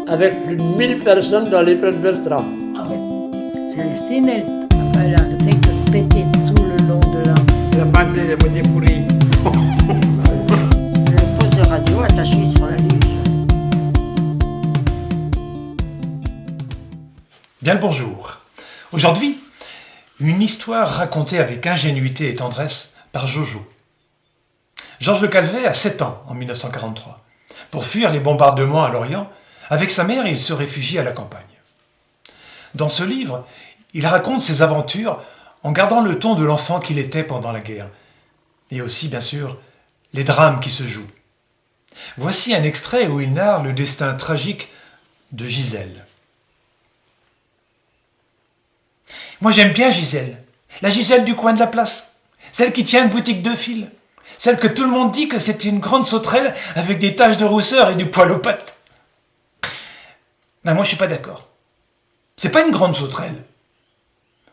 avec plus de 1000 personnes dans les Plaines de Bertrand. Ah ouais. Célestine, elle a fait que péter tout le long de la... La banque est à moitié pourrie. Le poste de radio attaché sur la luge. Bien le bonjour. Aujourd'hui, une histoire racontée avec ingénuité et tendresse par Jojo. Georges Le Calvet a 7 ans en 1943. Pour fuir les bombardements à Lorient, avec sa mère, il se réfugie à la campagne. Dans ce livre, il raconte ses aventures en gardant le ton de l'enfant qu'il était pendant la guerre. Et aussi, bien sûr, les drames qui se jouent. Voici un extrait où il narre le destin tragique de Gisèle. Moi j'aime bien Gisèle, la Gisèle du coin de la place, celle qui tient une boutique de fil, celle que tout le monde dit que c'est une grande sauterelle avec des taches de rousseur et du poil aux pattes. Ben moi je suis pas d'accord. C'est pas une grande sauterelle.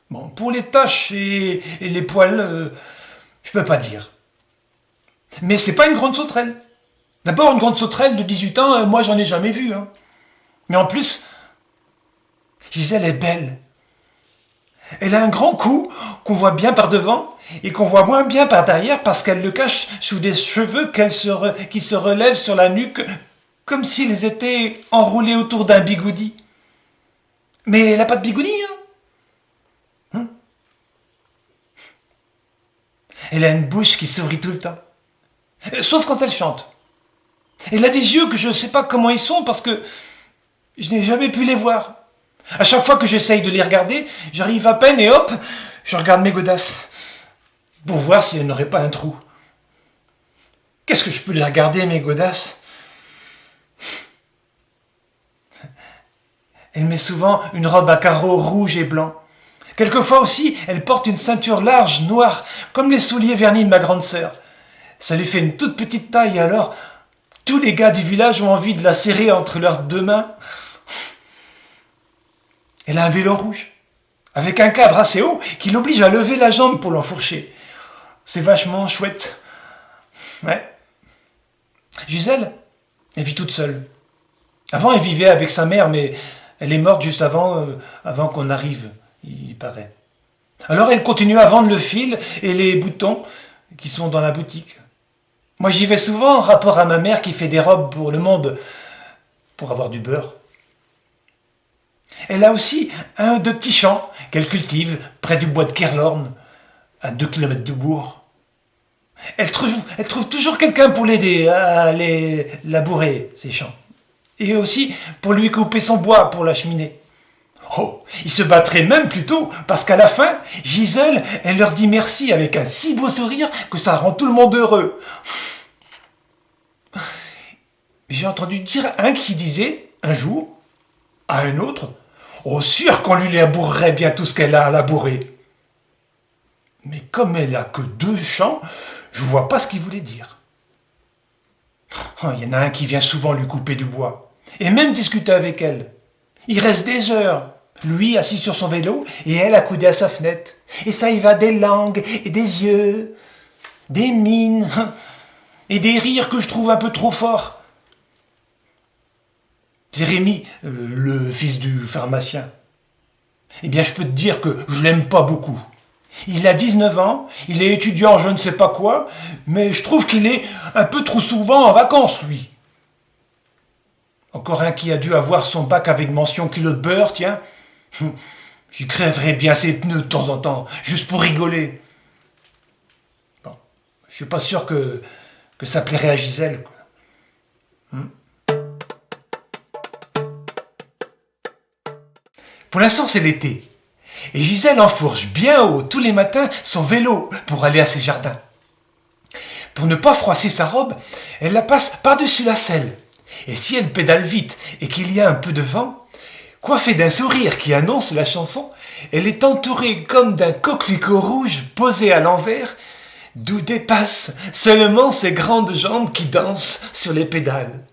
Bon, pour les taches et les poils, je peux pas dire. Mais c'est pas une grande sauterelle. D'abord une grande sauterelle de 18 ans, moi j'en ai jamais vu. Hein. Mais en plus, Gisèle est belle. Elle a un grand cou qu'on voit bien par devant et qu'on voit moins bien par derrière parce qu'elle le cache sous des cheveux qui se relèvent sur la nuque comme s'ils étaient enroulés autour d'un bigoudi. Mais elle n'a pas de bigoudi, hein. Elle a une bouche qui sourit tout le temps. Sauf quand elle chante. Elle a des yeux que je ne sais pas comment ils sont parce que je n'ai jamais pu les voir. À chaque fois que j'essaye de les regarder, j'arrive à peine et hop, je regarde mes godasses pour voir si elles n'auraient pas un trou. Qu'est-ce que je peux les regarder, mes godasses? Elle met souvent une robe à carreaux rouge et blanc. Quelquefois aussi, elle porte une ceinture large, noire, comme les souliers vernis de ma grande sœur. Ça lui fait une toute petite taille, alors tous les gars du village ont envie de la serrer entre leurs deux mains. Elle a un vélo rouge, avec un cadre assez haut qui l'oblige à lever la jambe pour l'enfourcher. C'est vachement chouette. Ouais. Gisèle, elle vit toute seule. Avant, elle vivait avec sa mère, mais elle est morte juste avant qu'on arrive, il paraît. Alors, elle continue à vendre le fil et les boutons qui sont dans la boutique. Moi, j'y vais souvent en rapport à ma mère qui fait des robes pour le monde, pour avoir du beurre. Elle a aussi un ou deux petits champs qu'elle cultive près du bois de Kerlorn, à 2 kilomètres du bourg. Elle trouve toujours quelqu'un pour l'aider à les labourer, ces champs. Et aussi pour lui couper son bois pour la cheminée. Oh, il se battrait même plutôt parce qu'à la fin, Gisèle, elle leur dit merci avec un si beau sourire que ça rend tout le monde heureux. J'ai entendu dire un qui disait, un jour, à un autre, oh, sûr qu'on lui labourerait bien tout ce qu'elle a à labourer. Mais comme elle a que 2 champs, je vois pas ce qu'il voulait dire. Oh, y en a un qui vient souvent lui couper du bois, et même discuter avec elle. Il reste des heures, lui assis sur son vélo, et elle accoudée à sa fenêtre. Et ça y va des langues, et des yeux, des mines, et des rires que je trouve un peu trop forts. C'est Rémi, le fils du pharmacien. Eh bien, je peux te dire que je l'aime pas beaucoup. Il a 19 ans, il est étudiant je ne sais pas quoi, mais je trouve qu'il est un peu trop souvent en vacances, lui. Encore un qui a dû avoir son bac avec mention kilo de beurre, tiens. J'y crèverais bien ses pneus de temps en temps, juste pour rigoler. Bon, je suis pas sûr que ça plairait à Gisèle, quoi. Pour l'instant, c'est l'été. Et Gisèle enfourche bien haut tous les matins son vélo pour aller à ses jardins. Pour ne pas froisser sa robe, elle la passe par-dessus la selle. Et si elle pédale vite et qu'il y a un peu de vent, coiffée d'un sourire qui annonce la chanson, elle est entourée comme d'un coquelicot rouge posé à l'envers, d'où dépassent seulement ses grandes jambes qui dansent sur les pédales.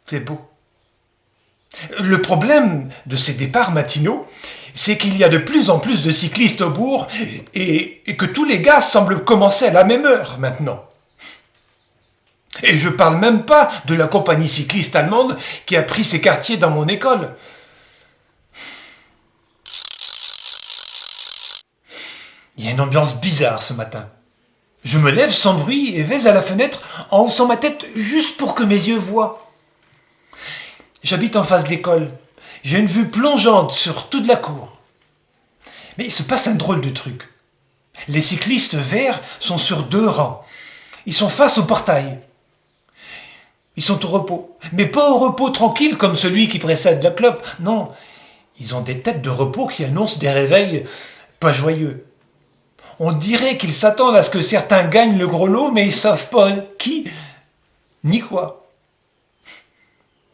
C'est beau. Le problème de ces départs matinaux, c'est qu'il y a de plus en plus de cyclistes au bourg et que tous les gars semblent commencer à la même heure maintenant. Et je parle même pas de la compagnie cycliste allemande qui a pris ses quartiers dans mon école. Il y a une ambiance bizarre ce matin. Je me lève sans bruit et vais à la fenêtre en haussant ma tête juste pour que mes yeux voient. J'habite en face de l'école. J'ai une vue plongeante sur toute la cour. Mais il se passe un drôle de truc. Les cyclistes verts sont sur 2 rangs. Ils sont face au portail. Ils sont au repos. Mais pas au repos tranquille comme celui qui précède la clope. Non, ils ont des têtes de repos qui annoncent des réveils pas joyeux. On dirait qu'ils s'attendent à ce que certains gagnent le gros lot, mais ils savent pas qui, ni quoi.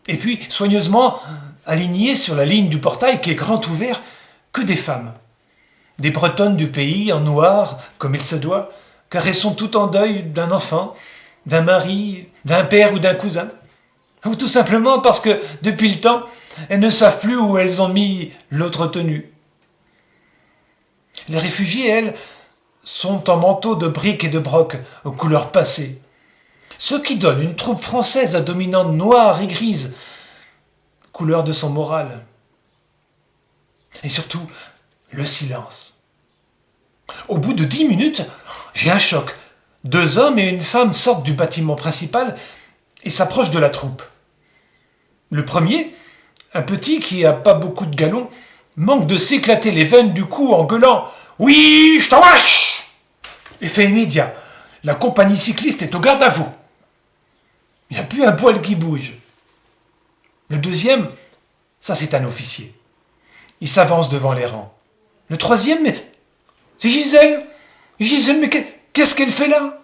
Et puis, soigneusement, alignés sur la ligne du portail qui est grand ouvert, que des femmes. Des bretonnes du pays, en noir, comme il se doit, car elles sont toutes en deuil d'un enfant, d'un mari, d'un père ou d'un cousin. Ou tout simplement parce que, depuis le temps, elles ne savent plus où elles ont mis l'autre tenue. Les réfugiés, elles, sont en manteau de briques et de broc aux couleurs passées. Ce qui donne une troupe française à dominante noire et grise, couleur de son moral. Et surtout, le silence. Au bout de 10 minutes, j'ai un choc. 2 hommes et une femme sortent du bâtiment principal et s'approchent de la troupe. Le premier, un petit qui a pas beaucoup de galon, manque de s'éclater les veines du cou en gueulant « Oui, je t'en wesh !» Effet immédiat, la compagnie cycliste est au garde à vous. Il n'y a plus un poil qui bouge. Le deuxième, ça c'est un officier. Il s'avance devant les rangs. Le troisième, c'est Gisèle. Gisèle, mais qu'est-ce qu'elle fait là?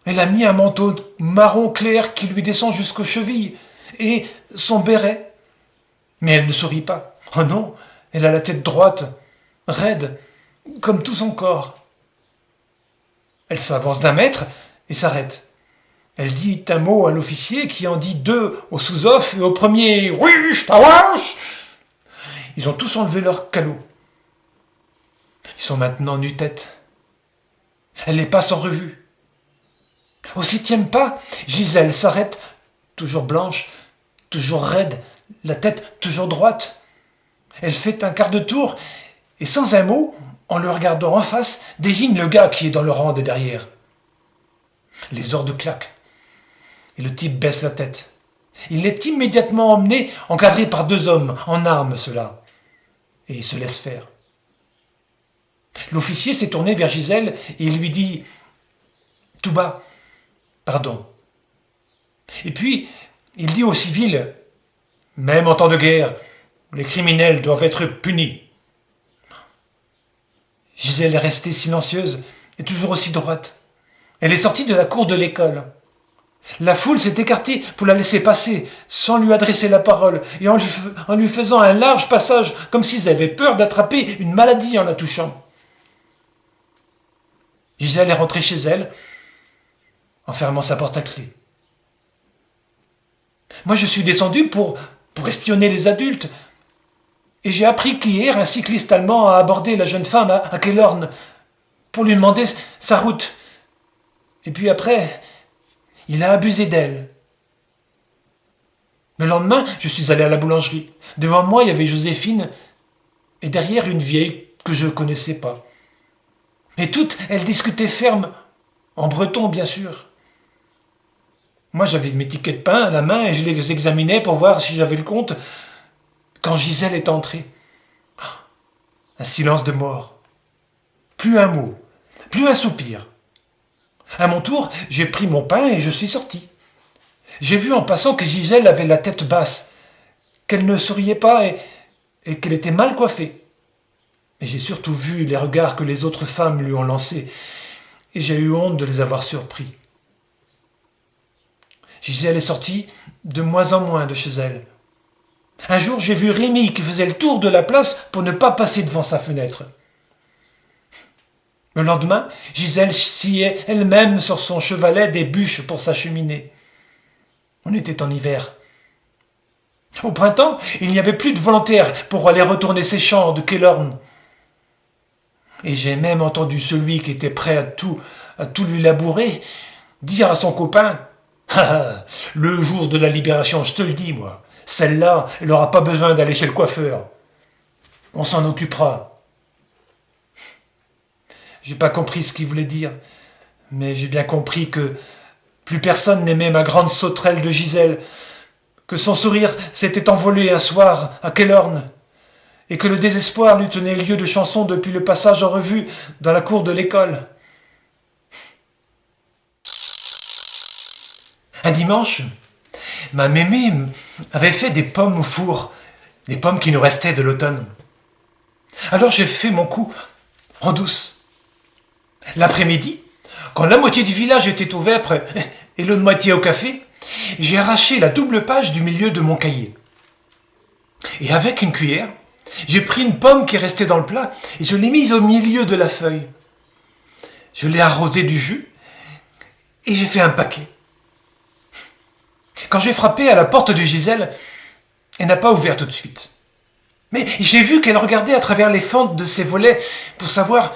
Elle a mis un manteau marron clair qui lui descend jusqu'aux chevilles et son béret. Mais elle ne sourit pas. Oh non, elle a la tête droite, raide, comme tout son corps. Elle s'avance d'1 mètre et s'arrête. Elle dit un mot à l'officier qui en dit 2 au sous-off et au premier « Oui, je t'arrache !» Ils ont tous enlevé leur calot. Ils sont maintenant nu-tête. Elle les passe en revue. Au 7e pas, Gisèle s'arrête, toujours blanche, toujours raide, la tête toujours droite. Elle fait un quart de tour et sans un mot, en le regardant en face, désigne le gars qui est dans le rang de derrière. Les ordres claquent. Et le type baisse la tête. Il est immédiatement emmené, encadré par 2 hommes, en armes ceux-là. Et il se laisse faire. L'officier s'est tourné vers Gisèle et il lui dit tout bas « Pardon ». Et puis, il dit aux civils « Même en temps de guerre, les criminels doivent être punis ». Gisèle est restée silencieuse et toujours aussi droite. Elle est sortie de la cour de l'école. La foule s'est écartée pour la laisser passer, sans lui adresser la parole, et en lui faisant un large passage, comme s'ils avaient peur d'attraper une maladie en la touchant. Gisèle est rentrée chez elle, en fermant sa porte à clé. Moi, je suis descendu pour espionner les adultes, et j'ai appris qu'hier, un cycliste allemand a abordé la jeune femme à Kellorn pour lui demander sa route. Et puis après, il a abusé d'elle. Le lendemain, je suis allé à la boulangerie. Devant moi, il y avait Joséphine, et derrière, une vieille que je ne connaissais pas. Et toutes, elles discutaient ferme, en breton, bien sûr. Moi, j'avais mes tickets de pain à la main et je les examinais pour voir si j'avais le compte. Quand Gisèle est entrée, un silence de mort. Plus un mot, plus un soupir. À mon tour, j'ai pris mon pain et je suis sorti. J'ai vu en passant que Gisèle avait la tête basse, qu'elle ne souriait pas et qu'elle était mal coiffée. Et j'ai surtout vu les regards que les autres femmes lui ont lancés, et j'ai eu honte de les avoir surpris. Gisèle est sortie de moins en moins de chez elle. Un jour, j'ai vu Rémi qui faisait le tour de la place pour ne pas passer devant sa fenêtre. Le lendemain, Gisèle sciait elle-même sur son chevalet des bûches pour sa cheminée. On était en hiver. Au printemps, il n'y avait plus de volontaires pour aller retourner ses champs de Kellorn. Et j'ai même entendu celui qui était prêt à tout lui labourer dire à son copain Le jour de la libération, je te le dis, moi. Celle-là, elle n'aura pas besoin d'aller chez le coiffeur. On s'en occupera. J'ai pas compris ce qu'il voulait dire, mais j'ai bien compris que plus personne n'aimait ma grande sauterelle de Gisèle, que son sourire s'était envolé un soir à Kellorn, et que le désespoir lui tenait lieu de chanson depuis le passage en revue dans la cour de l'école. Un dimanche, ma mémé avait fait des pommes au four, des pommes qui nous restaient de l'automne. Alors j'ai fait mon coup en douce. L'après-midi, quand la moitié du village était au vêpres et l'autre moitié au café, j'ai arraché la double page du milieu de mon cahier. Et avec une cuillère, j'ai pris une pomme qui restait dans le plat et je l'ai mise au milieu de la feuille. Je l'ai arrosée du jus et j'ai fait un paquet. Quand j'ai frappé à la porte de Gisèle, elle n'a pas ouvert tout de suite. Mais j'ai vu qu'elle regardait à travers les fentes de ses volets pour savoir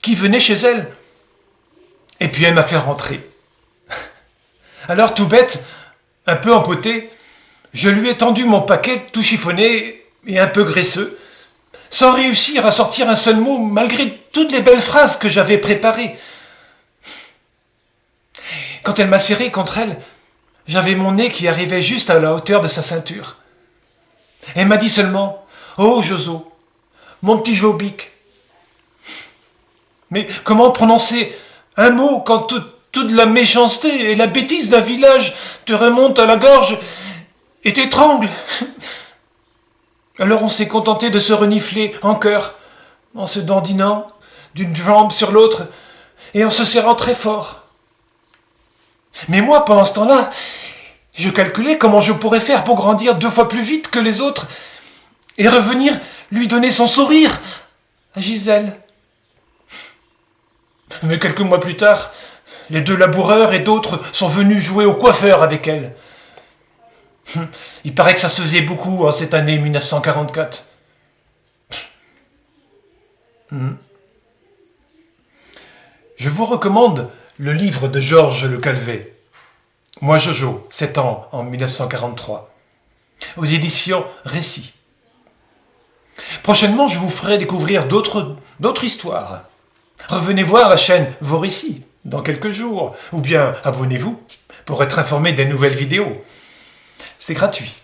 qui venait chez elle. Et puis elle m'a fait rentrer. Alors tout bête, un peu empoté, je lui ai tendu mon paquet tout chiffonné et un peu graisseux, sans réussir à sortir un seul mot malgré toutes les belles phrases que j'avais préparées. Quand elle m'a serré contre elle, j'avais mon nez qui arrivait juste à la hauteur de sa ceinture. Elle m'a dit seulement « Oh, Joso, mon petit Jobic !» Mais comment prononcer un mot quand toute la méchanceté et la bêtise d'un village te remontent à la gorge et t'étranglent? Alors on s'est contenté de se renifler en chœur, en se dandinant d'une jambe sur l'autre et en se serrant très fort. Mais moi, pendant ce temps-là, je calculais comment je pourrais faire pour grandir 2 fois plus vite que les autres et revenir lui donner son sourire à Gisèle. Mais quelques mois plus tard, les 2 laboureurs et d'autres sont venus jouer au coiffeur avec elle. Il paraît que ça se faisait beaucoup en cette année 1944. Je vous recommande le livre de Georges Le Calvet, Moi Jojo, 7 ans, en 1943, aux éditions Récit. Prochainement, je vous ferai découvrir d'autres histoires. Revenez voir la chaîne Vos Récits dans quelques jours, ou bien abonnez-vous pour être informé des nouvelles vidéos. C'est gratuit.